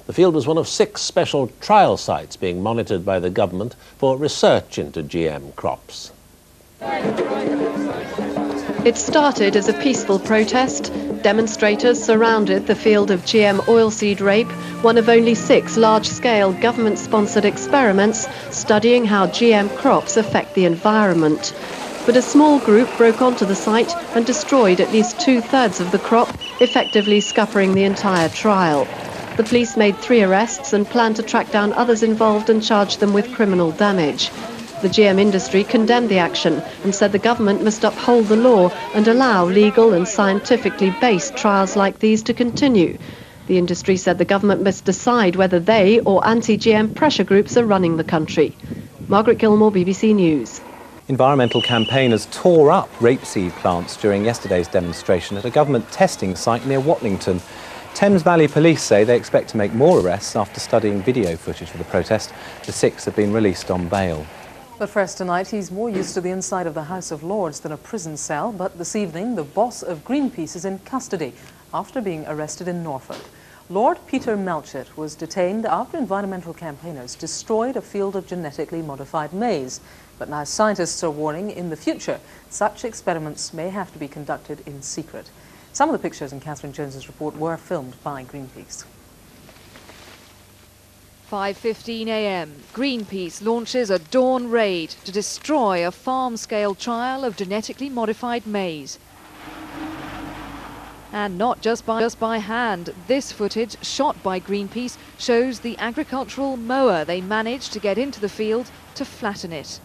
The field was one of 6 special trial sites being monitored by the government for research into GM crops. It started as a peaceful protest. Demonstrators surrounded the field of GM oilseed rape, one of only 6 large-scale government-sponsored experiments studying how GM crops affect the environment. But a small group broke onto the site and destroyed at least 2/3 of the crop, effectively scuppering the entire trial. The police made 3 arrests and plan to track down others involved and charge them with criminal damage. The GM industry condemned the action and said the government must uphold the law and allow legal and scientifically based trials like these to continue. The industry said the government must decide whether they or anti-GM pressure groups are running the country. Margaret Gilmore, BBC News. Environmental campaigners tore up rapeseed plants during yesterday's demonstration at a government testing site near Watlington. Thames Valley Police say they expect to make more arrests after studying video footage of the protest. The 6 have been released on bail. But first tonight, he's more used to the inside of the House of Lords than a prison cell. But this evening, the boss of Greenpeace is in custody after being arrested in Norfolk. Lord Peter Melchett was detained after environmental campaigners destroyed a field of genetically modified maize. But now scientists are warning in the future such experiments may have to be conducted in secret. Some of the pictures in Catherine Jones's report were filmed by Greenpeace. 5:15 a.m. Greenpeace launches a dawn raid to destroy a farm-scale trial of genetically modified maize. And not just by hand. This footage, shot by Greenpeace, shows the agricultural mower they managed to get into the field to flatten it.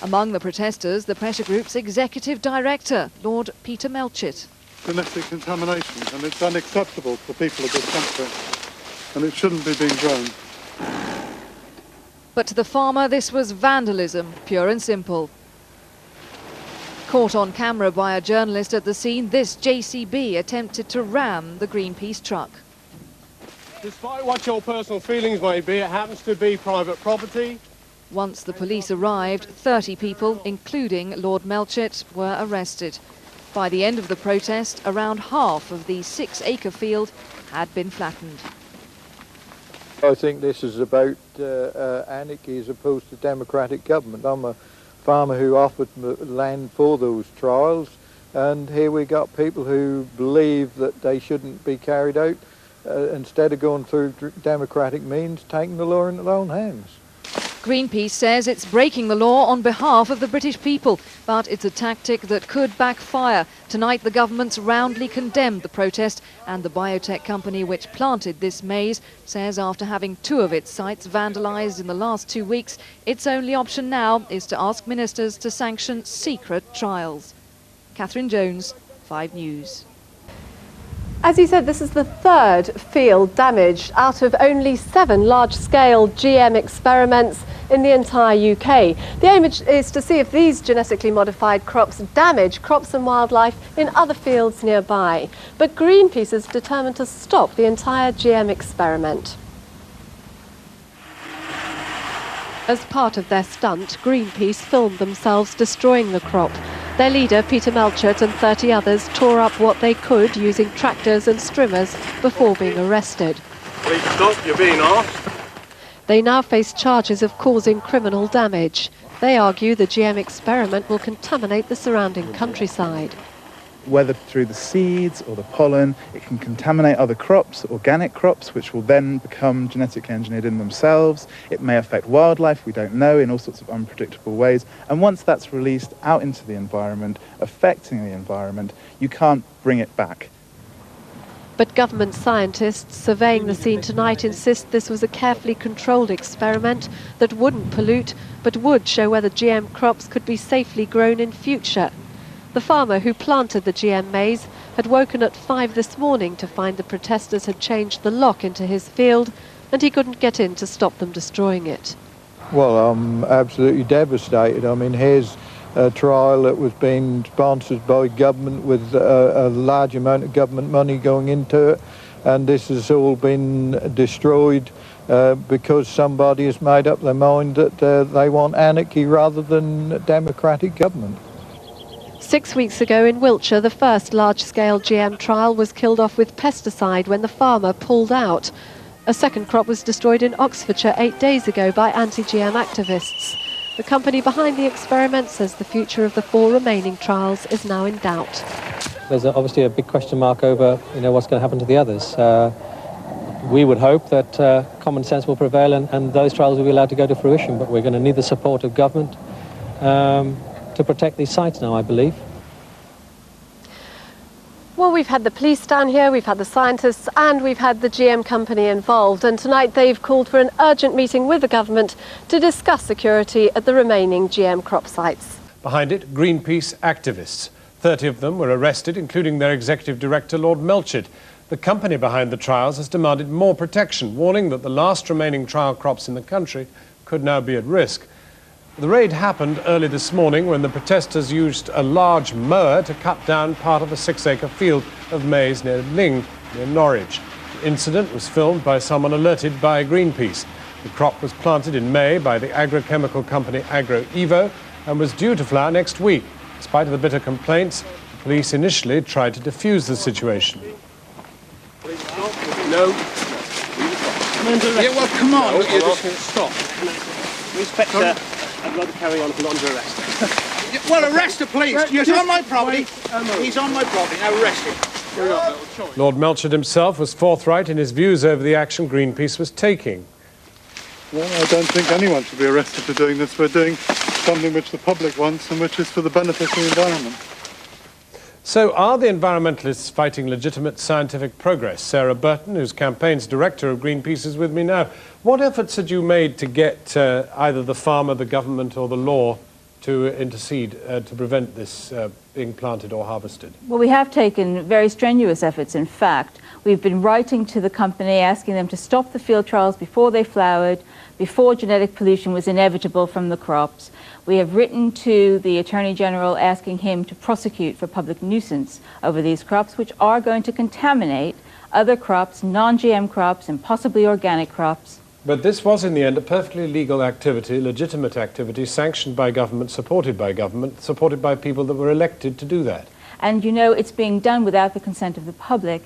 Among the protesters, the pressure group's executive director, Lord Peter Melchett. Genetic contamination, and it's unacceptable for people of this country, and it shouldn't be being grown. But to the farmer, this was vandalism, pure and simple. Caught on camera by a journalist at the scene, this JCB attempted to ram the Greenpeace truck. Despite what your personal feelings may be, it happens to be private property. Once the police arrived, 30 people, including Lord Melchett, were arrested. By the end of the protest, around half of the 6-acre field had been flattened. I think this is about anarchy as opposed to democratic government. I'm a farmer who offered land for those trials, and here we got people who believe that they shouldn't be carried out, instead of going through democratic means, taking the law into their own hands. Greenpeace says it's breaking the law on behalf of the British people, but it's a tactic that could backfire. Tonight, the government's roundly condemned the protest, and the biotech company which planted this maize says after having 2 of its sites vandalised in the last 2 weeks, its only option now is to ask ministers to sanction secret trials. Catherine Jones, 5 News. As you said, this is the 3rd field damaged out of only 7 large-scale GM experiments in the entire UK. The aim is to see if these genetically modified crops damage crops and wildlife in other fields nearby. But Greenpeace is determined to stop the entire GM experiment. As part of their stunt, Greenpeace filmed themselves destroying the crop. Their leader, Peter Melchett, and 30 others tore up what they could using tractors and strimmers before being arrested. Please stop, you're being asked. They now face charges of causing criminal damage. They argue the GM experiment will contaminate the surrounding countryside. Whether through the seeds or the pollen, it can contaminate other crops, organic crops, which will then become genetically engineered in themselves. It may affect wildlife, we don't know, in all sorts of unpredictable ways. And once that's released out into the environment, affecting the environment, you can't bring it back. But government scientists surveying the scene tonight insist this was a carefully controlled experiment that wouldn't pollute, but would show whether GM crops could be safely grown in future. The farmer who planted the GM maize had woken at 5 this morning to find the protesters had changed the lock into his field and he couldn't get in to stop them destroying it. Well, I'm absolutely devastated. I mean, here's a trial that was being sponsored by government with a large amount of government money going into it, and this has all been destroyed because somebody has made up their mind that they want anarchy rather than democratic government. 6 weeks ago in Wiltshire, the first large-scale GM trial was killed off with pesticide when the farmer pulled out. A second crop was destroyed in Oxfordshire 8 days ago by anti-GM activists. The company behind the experiment says the future of the 4 remaining trials is now in doubt. There's obviously a big question mark over, what's going to happen to the others. We would hope that common sense will prevail and those trials will be allowed to go to fruition, but we're going to need the support of government to protect these sites now, I believe. Well, we've had the police down here, we've had the scientists, and we've had the GM company involved. And tonight they've called for an urgent meeting with the government to discuss security at the remaining GM crop sites. Behind it, Greenpeace activists. 30 of them were arrested, including their executive director, Lord Melchett. The company behind the trials has demanded more protection, warning that the last remaining trial crops in the country could now be at risk. The raid happened early this morning when the protesters used a large mower to cut down part of a 6-acre field of maize near Ling, near Norwich. The incident was filmed by someone alerted by Greenpeace. The crop was planted in May by the agrochemical company Agro-Evo and was due to flower next week. In spite of the bitter complaints, the police initially tried to defuse the situation. No. Yeah, well, come on. No, you're asking to stop. Inspector, I'd rather carry on if you're not under arrest. Well, arrest the police. He's on my property. He's on my property. Now arrest him. Lord Melchett himself was forthright in his views over the action Greenpeace was taking. Well, I don't think anyone should be arrested for doing this. We're doing something which the public wants and which is for the benefit of the environment. So are the environmentalists fighting legitimate scientific progress? Sarah Burton, who's campaigns director of Greenpeace, is with me now. What efforts had you made to get either the farmer, the government or the law to intercede to prevent this being planted or harvested? Well, we have taken very strenuous efforts. In fact, we've been writing to the company asking them to stop the field trials before they flowered, before genetic pollution was inevitable from the crops. We have written to the Attorney General asking him to prosecute for public nuisance over these crops, which are going to contaminate other crops, non-GM crops, and possibly organic crops. But this was, in the end, a perfectly legal activity, legitimate activity, sanctioned by government, supported by people that were elected to do that. And it's being done without the consent of the public.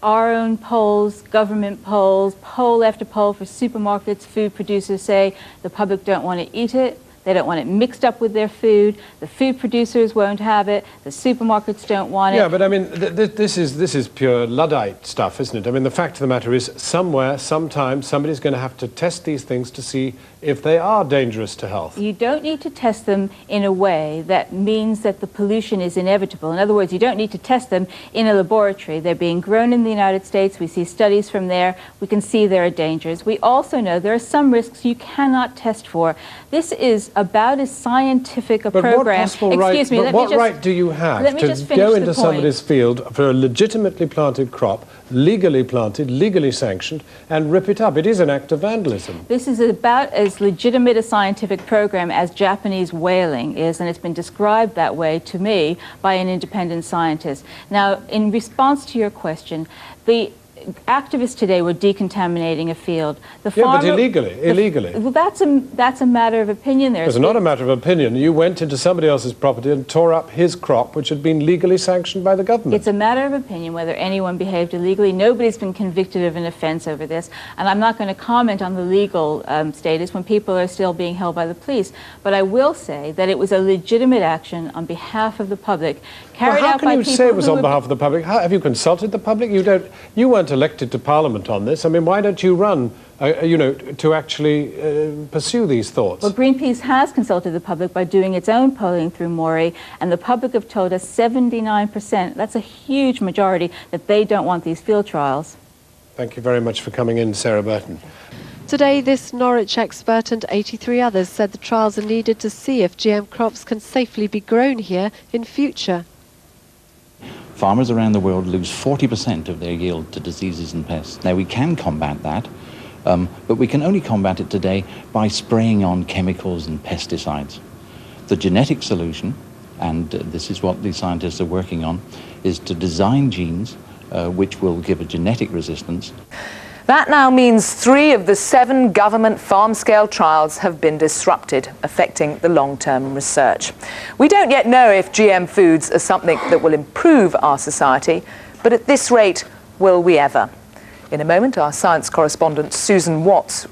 Our own polls, government polls, poll after poll for supermarkets, food producers say the public don't want to eat it. They don't want it mixed up with their food. The food producers won't have it. The supermarkets don't want it. Yeah, but I mean, this is pure Luddite stuff, isn't it? I mean, the fact of the matter is, somewhere, sometime, somebody's going to have to test these things to see if they are dangerous to health. You don't need to test them in a way that means that the pollution is inevitable. In other words, you don't need to test them in a laboratory. They're being grown in the United States. We see studies from there. We can see there are dangers. We also know there are some risks you cannot test for. This is about as scientific a program. What right do you have to go into somebody's field for a legitimately planted crop, legally planted, legally sanctioned, and rip it up? It is an act of vandalism. This is about as legitimate a scientific program as Japanese whaling is, and it's been described that way to me by an independent scientist. Now, in response to your question, the activists today were decontaminating a field. The farmer, but illegally. Well, that's a matter of opinion. It's not a matter of opinion. You went into somebody else's property and tore up his crop, which had been legally sanctioned by the government. It's a matter of opinion whether anyone behaved illegally. Nobody's been convicted of an offense over this, and I'm not going to comment on the legal status when people are still being held by the police. But I will say that it was a legitimate action on behalf of the public, carried out by people who... How can you say it was on behalf of the public? Have you consulted the public? You weren't elected to Parliament on this. I mean, why don't you run, to actually pursue these thoughts? Well, Greenpeace has consulted the public by doing its own polling through Maury, and the public have told us 79%, that's a huge majority, that they don't want these field trials. Thank you very much for coming in, Sarah Burton. Today, this Norwich expert and 83 others said the trials are needed to see if GM crops can safely be grown here in future. Farmers around the world lose 40% of their yield to diseases and pests. Now, we can combat that, but we can only combat it today by spraying on chemicals and pesticides. The genetic solution, and this is what the scientists are working on, is to design genes which will give a genetic resistance. That now means 3 of the 7 government farm-scale trials have been disrupted, affecting the long-term research. We don't yet know if GM foods are something that will improve our society, but at this rate, will we ever? In a moment, our science correspondent Susan Watts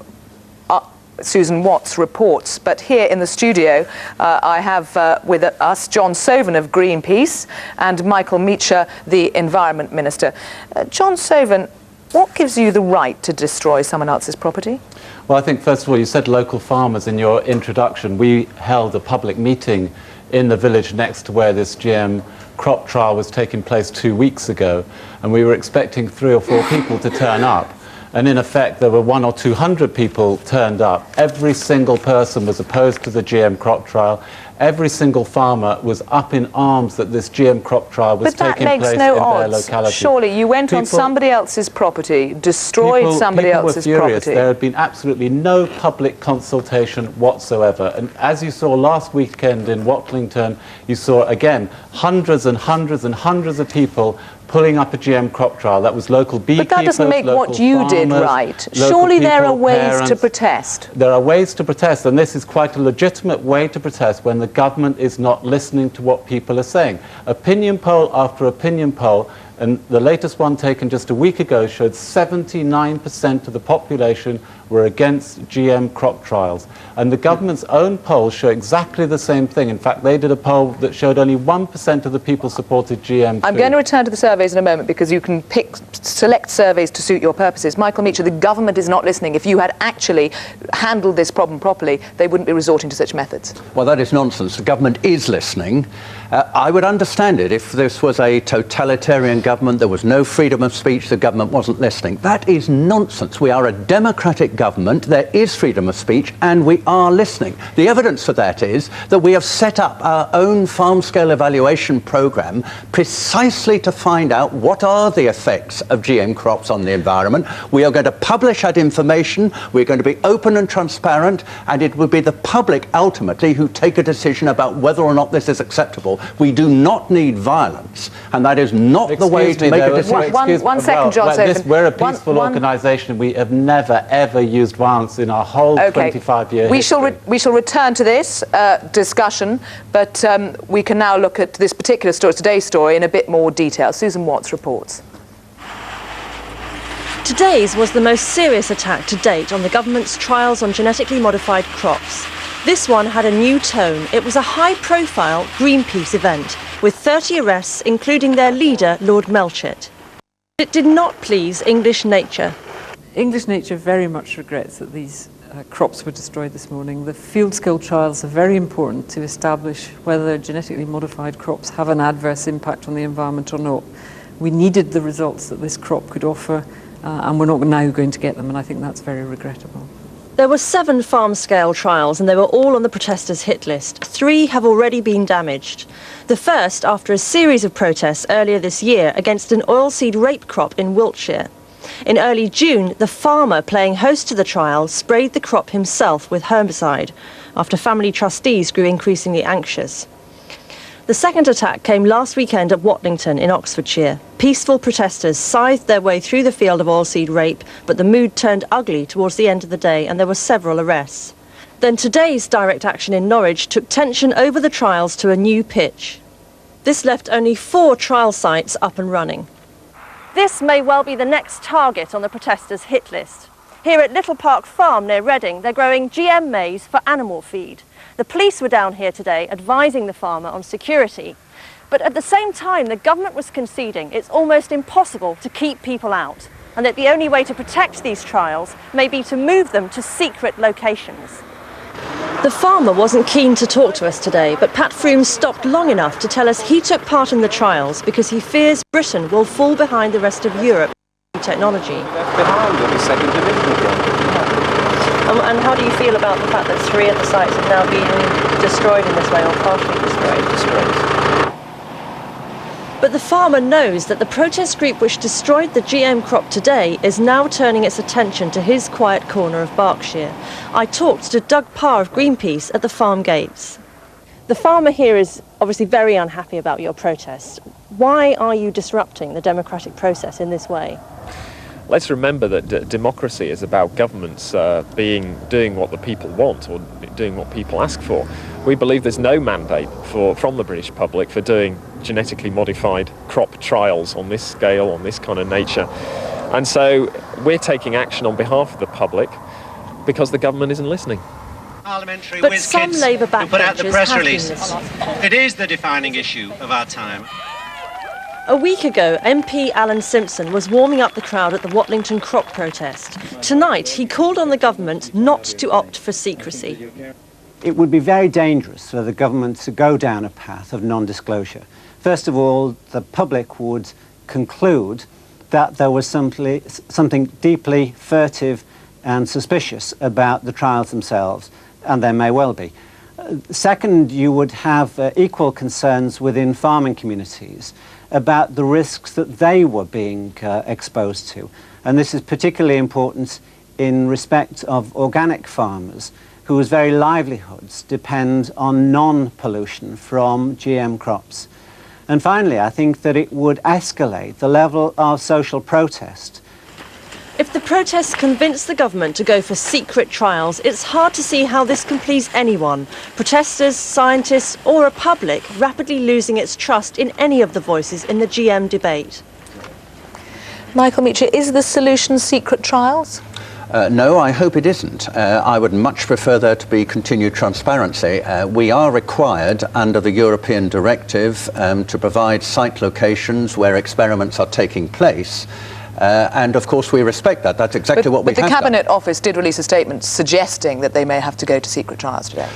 reports. But here in the studio, I have with us John Sovan of Greenpeace and Michael Meacher, the Environment Minister. John Sovan, what gives you the right to destroy someone else's property? Well, I think, first of all, you said local farmers in your introduction. We held a public meeting in the village next to where this GM crop trial was taking place 2 weeks ago, and we were expecting 3 or 4 people to turn up. And in effect, there were 100 or 200 people turned up. Every single person was opposed to the GM crop trial. Every single farmer was up in arms that this GM crop trial was taking place in their locality. Surely you went on somebody else's property, destroyed somebody else's property. There had been absolutely no public consultation whatsoever. And as you saw last weekend in Watlington, you saw again hundreds and hundreds and hundreds of people pulling up a GM crop trial. That was local beekeepers, but that doesn't make what you farmers, did right. Surely there are ways to protest. There are ways to protest, and this is quite a legitimate way to protest when the government is not listening to what people are saying. Opinion poll after opinion poll, and the latest one taken just a week ago showed 79% of the population were against GM crop trials. And the government's own polls show exactly the same thing. In fact, they did a poll that showed only 1% of the people supported GM food. I'm going to return to the surveys in a moment because you can select surveys to suit your purposes. Michael Meacher, the government is not listening. If you had actually handled this problem properly, they wouldn't be resorting to such methods. Well, that is nonsense. The government is listening. I would understand it if this was a totalitarian government, there was no freedom of speech, the government wasn't listening. That is nonsense. We are a democratic government, there is freedom of speech, and we are listening. The evidence for that is that we have set up our own farm-scale evaluation programme precisely to find out what are the effects of GM crops on the environment. We are going to publish that information, we're going to be open and transparent, and it will be the public ultimately who take a decision about whether or not this is acceptable. We do not need violence, and that is not the way to make a decision. One second, John Sovan. We're a peaceful organisation. We have never, ever used violence in our whole 25-year history. We shall return to this discussion, but we can now look at this particular story, today's story, in a bit more detail. Susan Watts reports. Today's was the most serious attack to date on the government's trials on genetically modified crops. This one had a new tone. It was a high-profile Greenpeace event with 30 arrests, including their leader, Lord Melchett. It did not please English Nature. English Nature very much regrets that these crops were destroyed this morning. The field-scale trials are very important to establish whether genetically modified crops have an adverse impact on the environment or not. We needed the results that this crop could offer, and we're not now going to get them, and I think that's very regrettable. There were 7 farm-scale trials, and they were all on the protesters' hit list. 3 have already been damaged. The first after a series of protests earlier this year against an oilseed rape crop in Wiltshire. In early June, the farmer playing host to the trial sprayed the crop himself with herbicide, after family trustees grew increasingly anxious. The second attack came last weekend at Watlington in Oxfordshire. Peaceful protesters scythed their way through the field of oilseed rape, but the mood turned ugly towards the end of the day and there were several arrests. Then today's direct action in Norwich took tension over the trials to a new pitch. This left only 4 trial sites up and running. This may well be the next target on the protesters' hit list. Here at Little Park Farm near Reading, they're growing GM maize for animal feed. The police were down here today advising the farmer on security. But at the same time, the government was conceding it's almost impossible to keep people out, and that the only way to protect these trials may be to move them to secret locations. The farmer wasn't keen to talk to us today, but Pat Froome stopped long enough to tell us he took part in the trials because he fears Britain will fall behind the rest of Europe in technology. Left behind in the second division again. And how do you feel about the fact that 3 of the sites have now been destroyed in this way, or partially destroyed? But the farmer knows that the protest group which destroyed the GM crop today is now turning its attention to his quiet corner of Berkshire. I talked to Doug Parr of Greenpeace at the farm gates. The farmer here is obviously very unhappy about your protest. Why are you disrupting the democratic process in this way? let's remember that democracy is about governments doing what the people want or doing what people ask for. We believe there's no mandate from the British public for doing genetically modified crop trials on this scale, on this kind of nature. And so we're taking action on behalf of the public because the government isn't listening. Parliamentary But some Labour backbenchers put out the press have been releases. listening. It is the defining issue of our time. A week ago, MP Alan Simpson was warming up the crowd at the Watlington crop protest. Tonight, he called on the government not to opt for secrecy. It would be very dangerous for the government to go down a path of non-disclosure. First of all, the public would conclude that there was something deeply furtive and suspicious about the trials themselves, and there may well be. Second, you would have equal concerns within farming communities about the risks that they were being exposed to. And this is particularly important in respect of organic farmers whose very livelihoods depend on non-pollution from GM crops. And finally, I think that it would escalate the level of social protest. If the protests convince the government to go for secret trials, it's hard to see how this can please anyone, protesters, scientists or a public rapidly losing its trust in any of the voices in the GM debate. Michael Meacher, is the solution secret trials? No, I hope it isn't. I would much prefer there to be continued transparency. We are required under the European directive to provide site locations where experiments are taking place. And of course we respect that. That's exactly what we have done. But the Cabinet Office did release a statement suggesting that they may have to go to secret trials today.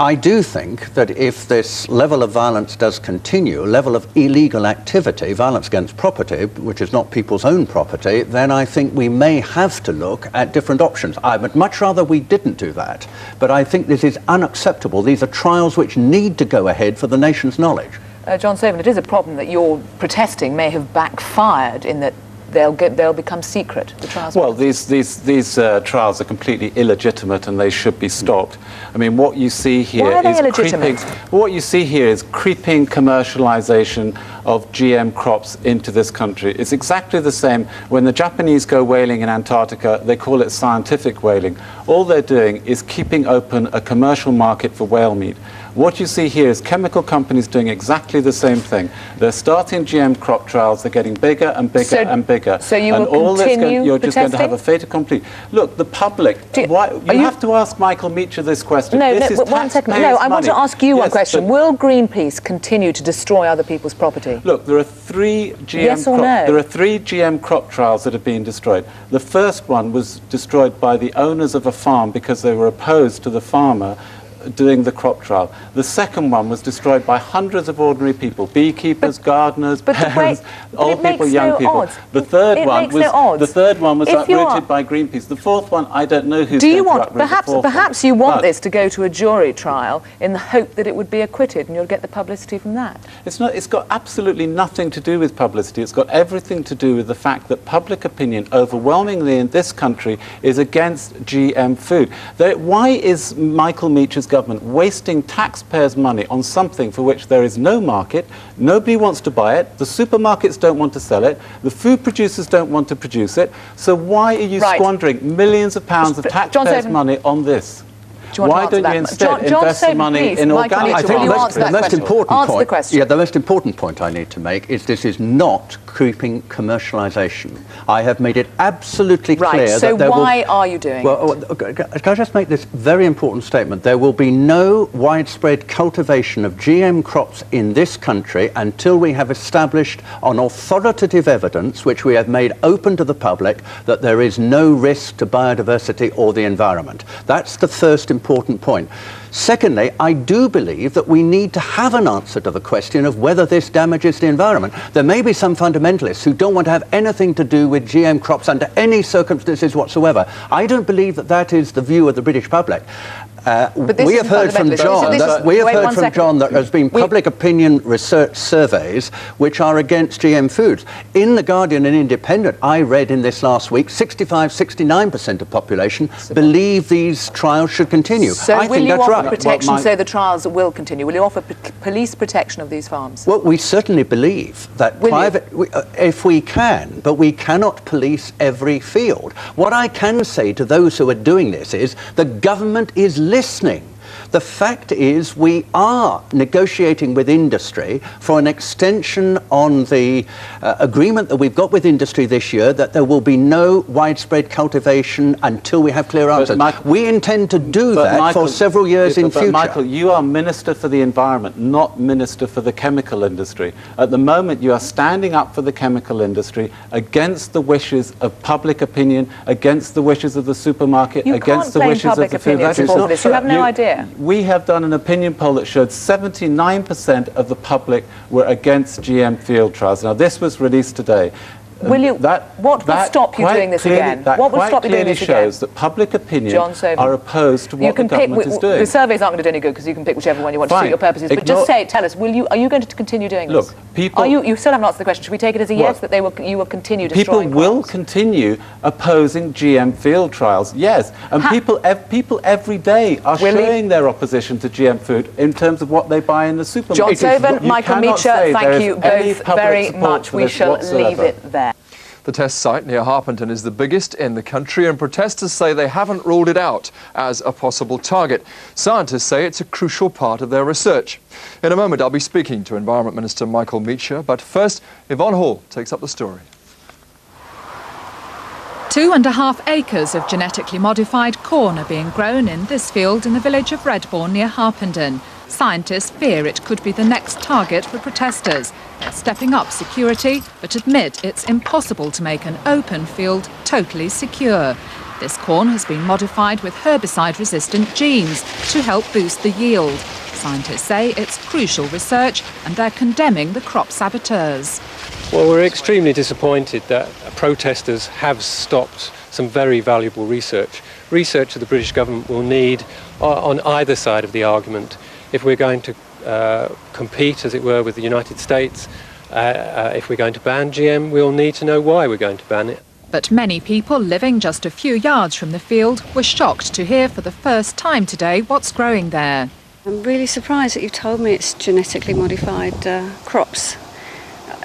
I do think that if this level of violence does continue, level of illegal activity, violence against property, which is not people's own property, then I think we may have to look at different options. I would much rather we didn't do that, but I think this is unacceptable. These are trials which need to go ahead for the nation's knowledge. John Saban, it is a problem that your protesting may have backfired in that they'll become secret, the trials. Well, these trials are completely illegitimate and they should be stopped. I mean, what you see here is creeping commercialization of GM crops into this country. It's exactly the same when the Japanese go whaling in Antarctica, they call it scientific whaling. All they're doing is keeping open a commercial market for whale meat. What you see here is chemical companies doing exactly the same thing. They're starting GM crop trials, they're getting bigger and bigger and bigger. So you and will all continue you're just going to have protesting? a fait accompli. Look, the public, you have to ask Michael Meacher this question. No, this is one second. taxpayers' No, I want money. to ask you one Yes, question. Will Greenpeace continue to destroy other people's property? Look, there are three GM crop trials that have been destroyed. The first one was destroyed by the owners of a farm because they were opposed to the farmer doing the crop trial. The second one was destroyed by hundreds of ordinary people, beekeepers, gardeners, parents, old people, young people. The third one was uprooted by Greenpeace. The fourth one, I don't know who's going to uproot the fourth one. Perhaps you want this to go to a jury trial in the hope that it would be acquitted and you'll get the publicity from that. It's got absolutely nothing to do with publicity. It's got everything to do with the fact that public opinion overwhelmingly in this country is against GM food. Why is Michael Meacher's government wasting taxpayers' money on something for which there is no market, nobody wants to buy it, the supermarkets don't want to sell it, the food producers don't want to produce it, so why are you squandering millions of pounds of taxpayers' money on this? Why don't you instead invest the money in organic? I think the most important point I need to make is this is not creeping commercialisation. I have made it absolutely clear that there why are you doing it? Can I just make this very important statement? There will be no widespread cultivation of GM crops in this country until we have established on authoritative evidence, which we have made open to the public, that there is no risk to biodiversity or the environment. That's the first important point. Secondly, I do believe that we need to have an answer to the question of whether this damages the environment. There may be some fundamentalists who don't want to have anything to do with GM crops under any circumstances whatsoever. I don't believe that that is the view of the British public. We have heard from John that there's been public opinion research surveys which are against GM foods. In The Guardian and Independent, I read in this last week, 69% of population believe these trials should continue. So I will think you that's offer right. protection, say the trials will continue? Will you offer police protection of these farms? Well, we certainly believe that if we can, but we cannot police every field. What I can say to those who are doing this is the government is listening. The fact is we are negotiating with industry for an extension on the agreement that we've got with industry this year that there will be no widespread cultivation until we have clear answers. We intend to do that for several years in future. Michael, you are Minister for the Environment, not Minister for the chemical industry. At the moment, you are standing up for the chemical industry against the wishes of public opinion, against the wishes of the supermarket, against the wishes of the food producers. You have no idea. We have done an opinion poll that showed 79% of the public were against GM field trials. Now, this was released today. Will you? What will stop you doing this again? What will stop you doing this again? That shows that public opinion are opposed to what the government is doing. The surveys aren't going to do any good because you can pick whichever one you want to suit your purposes. But just tell us, are you going to continue doing this? Look, people... You still haven't answered the question. Should we take it as a yes, that you will continue destroying People will continue opposing GM field trials, yes. And people every day are showing their opposition to GM food in terms of what they buy in the supermarket. John Sovan, Michael Meacher, thank you both very much. We shall leave it there. The test site near Harpenden is the biggest in the country, and protesters say they haven't ruled it out as a possible target. Scientists say it's a crucial part of their research. In a moment, I'll be speaking to Environment Minister Michael Meacher, but first, Yvonne Hall takes up the story. 2.5 acres of genetically modified corn are being grown in this field in the village of Redbourne near Harpenden. Scientists fear it could be the next target for protesters. They're stepping up security, but admit it's impossible to make an open field totally secure. This corn has been modified with herbicide-resistant genes to help boost the yield. Scientists say it's crucial research, and they're condemning the crop saboteurs. Well, we're extremely disappointed that protesters have stopped some very valuable research. Research that the British government will need on either side of the argument. If we're going to compete, as it were, with the United States, if we're going to ban GM, we'll need to know why we're going to ban it. But many people living just a few yards from the field were shocked to hear for the first time today what's growing there. I'm really surprised that you've told me it's genetically modified crops.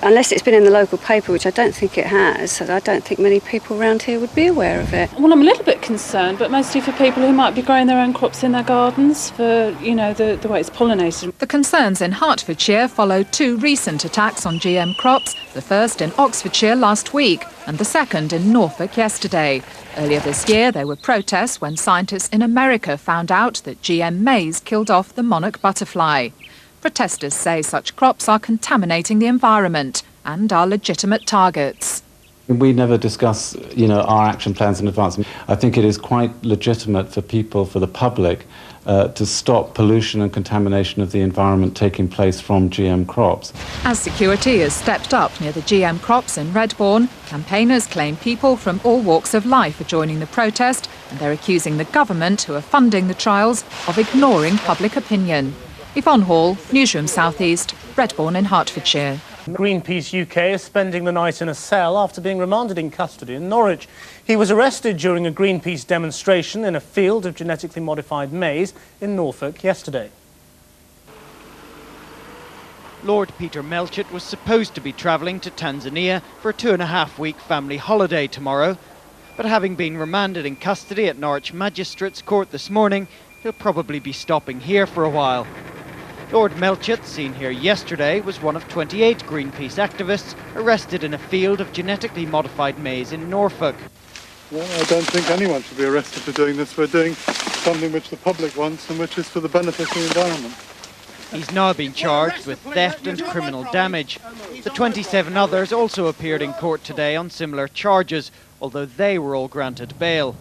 Unless it's been in the local paper, which I don't think it has, I don't think many people around here would be aware of it. Well, I'm a little bit concerned, but mostly for people who might be growing their own crops in their gardens, for, the way it's pollinated. The concerns in Hertfordshire follow 2 recent attacks on GM crops, the first in Oxfordshire last week and the second in Norfolk yesterday. Earlier this year, there were protests when scientists in America found out that GM maize killed off the monarch butterfly. Protesters say such crops are contaminating the environment and are legitimate targets. We never discuss, our action plans in advance. I think it is quite legitimate for people, for the public, to stop pollution and contamination of the environment taking place from GM crops. As security is stepped up near the GM crops in Redbourne, campaigners claim people from all walks of life are joining the protest, and they're accusing the government, who are funding the trials, of ignoring public opinion. Yvonne Hall, Newsroom South East, Redbourne in Hertfordshire. Greenpeace UK is spending the night in a cell after being remanded in custody in Norwich. He was arrested during a Greenpeace demonstration in a field of genetically modified maize in Norfolk yesterday. Lord Peter Melchett was supposed to be travelling to Tanzania for a 2.5-week family holiday tomorrow, but having been remanded in custody at Norwich Magistrates Court this morning, he'll probably be stopping here for a while. Lord Melchett, seen here yesterday, was one of 28 Greenpeace activists arrested in a field of genetically modified maize in Norfolk. Well, I don't think anyone should be arrested for doing this. We're doing something which the public wants and which is for the benefit of the environment. He's now been charged with theft and criminal damage. The 27 others also appeared in court today on similar charges, although they were all granted bail.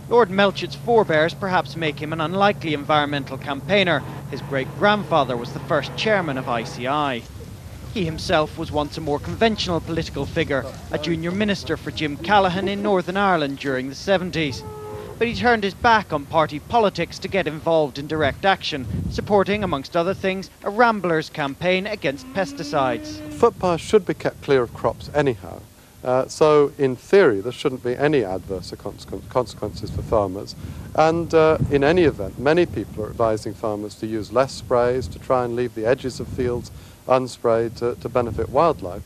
Lord Melchett's forebears perhaps make him an unlikely environmental campaigner. His great-grandfather was the first chairman of ICI. He himself was once a more conventional political figure, a junior minister for Jim Callaghan in Northern Ireland during the 70s. but he turned his back on party politics to get involved in direct action, supporting, amongst other things, a Ramblers campaign against pesticides. Footpaths should be kept clear of crops anyhow. So, in theory, there shouldn't be any adverse consequences for farmers. And in any event, many people are advising farmers to use less sprays, to try and leave the edges of fields unsprayed to benefit wildlife.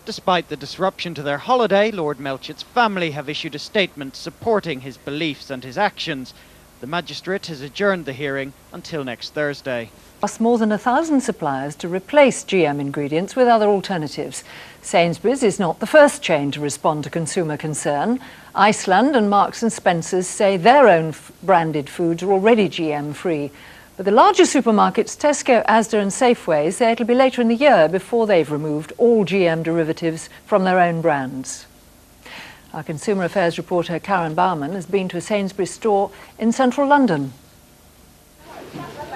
Despite the disruption to their holiday, Lord Melchett's family have issued a statement supporting his beliefs and his actions. The magistrate has adjourned the hearing until next Thursday. Asked more than 1,000 suppliers to replace GM ingredients with other alternatives. Sainsbury's is not the first chain to respond to consumer concern. Iceland and Marks & Spencer's say their own branded foods are already GM-free. But the larger supermarkets, Tesco, Asda and Safeway, say it'll be later in the year before they've removed all GM derivatives from their own brands. Our Consumer Affairs reporter Karen Bauman has been to a Sainsbury's store in central London.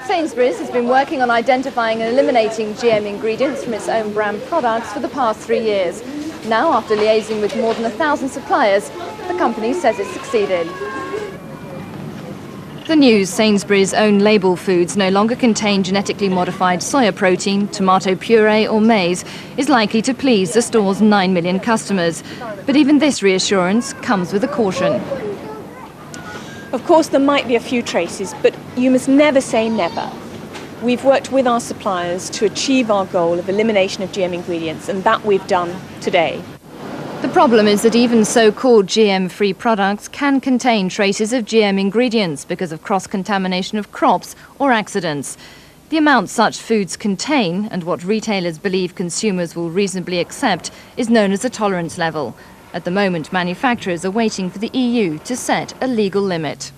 Sainsbury's has been working on identifying and eliminating GM ingredients from its own brand products for the past 3 years. Now, after liaising with more than 1,000 suppliers, the company says it's succeeded. The news Sainsbury's own label foods no longer contain genetically modified soya protein, tomato puree or maize is likely to please the store's 9 million customers. But even this reassurance comes with a caution. Of course, there might be a few traces, but you must never say never. We've worked with our suppliers to achieve our goal of elimination of GM ingredients, and that we've done today. The problem is that even so-called GM-free products can contain traces of GM ingredients because of cross-contamination of crops or accidents. The amount such foods contain and what retailers believe consumers will reasonably accept is known as the tolerance level. At the moment, manufacturers are waiting for the EU to set a legal limit.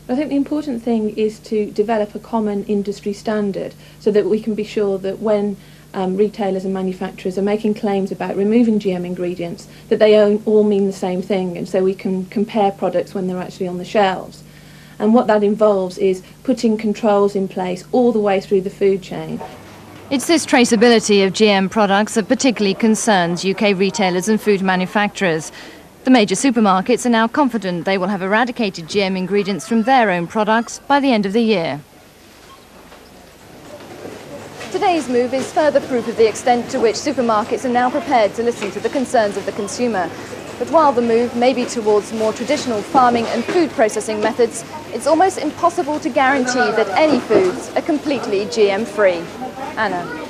I think the important thing is to develop a common industry standard so that we can be sure that when retailers and manufacturers are making claims about removing GM ingredients, that they all mean the same thing, and so we can compare products when they're actually on the shelves. And what that involves is putting controls in place all the way through the food chain. It's this traceability of GM products that particularly concerns UK retailers and food manufacturers. The major supermarkets are now confident they will have eradicated GM ingredients from their own products by the end of the year. Today's move is further proof of the extent to which supermarkets are now prepared to listen to the concerns of the consumer. But while the move may be towards more traditional farming and food processing methods, it's almost impossible to guarantee that any foods are completely GM-free. Anna.